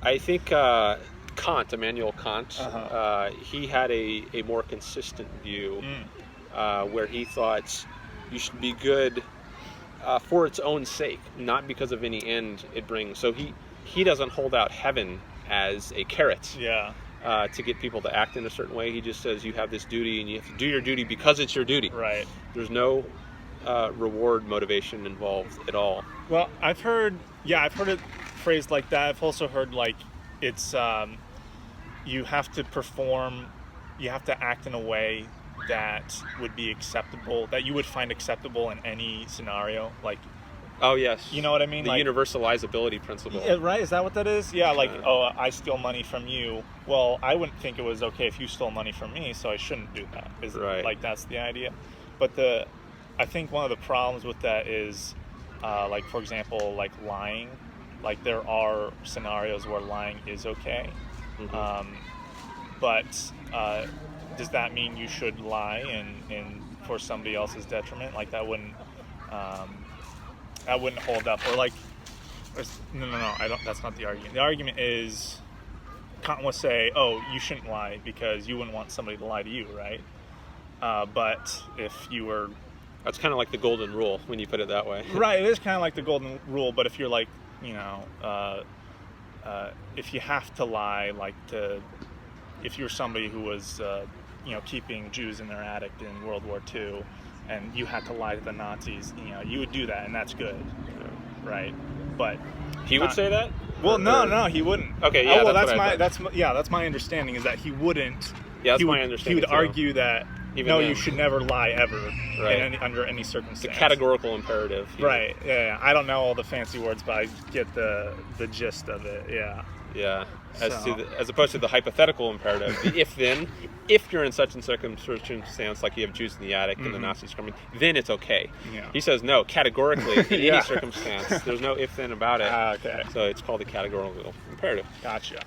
I think Kant, Immanuel Kant, he had a more consistent view where he thought you should be good for its own sake, not because of any end it brings. So he doesn't hold out heaven as a carrot to get people to act in a certain way. He just says you have this duty and you have to do your duty because it's your duty. Right. There's no reward motivation involved at all. Well, I've heard it phrased like that. I've also heard like it's you have to perform, you have to act in a way that would be acceptable, that you would find acceptable in any scenario. Like, oh yes, you know what I mean? The like, universalizability principle. Yeah, right? Is that what that is? Yeah, like, I steal money from you. Well, I wouldn't think it was okay if you stole money from me, so I shouldn't do that. Right. Like, that's the idea. But I think one of the problems with that is, like, for example, like lying. Like, there are scenarios where lying is okay. But does that mean you should lie and for somebody else's detriment? Like, that wouldn't hold up. Or like, no, I don't. That's not the argument. The argument is, Kant would say, oh, you shouldn't lie because you wouldn't want somebody to lie to you, right? But if you were, that's kind of like the golden rule when you put it that way. Right. It is kind of like the golden rule. But if you're like, if you have to lie, like if you're somebody who was, keeping Jews in their attic in World War II, and you had to lie to the Nazis, you would do that, and that's good, right? But he would say that? Well, no, he wouldn't. Okay, yeah. That's my understanding is that he wouldn't. Yeah, that's my understanding. He would argue that you should never lie ever, right, under any circumstance. The categorical imperative. Right. Yeah. I don't know all the fancy words, but I get the gist of it. Yeah. Yeah. As opposed to the hypothetical imperative, the if-then, if you're in such and circumstance, like you have Jews in the attic and the Nazis coming, then it's okay. Yeah. He says no, categorically, in any circumstance. There's no if-then about it. Okay. So it's called the categorical imperative. Gotcha.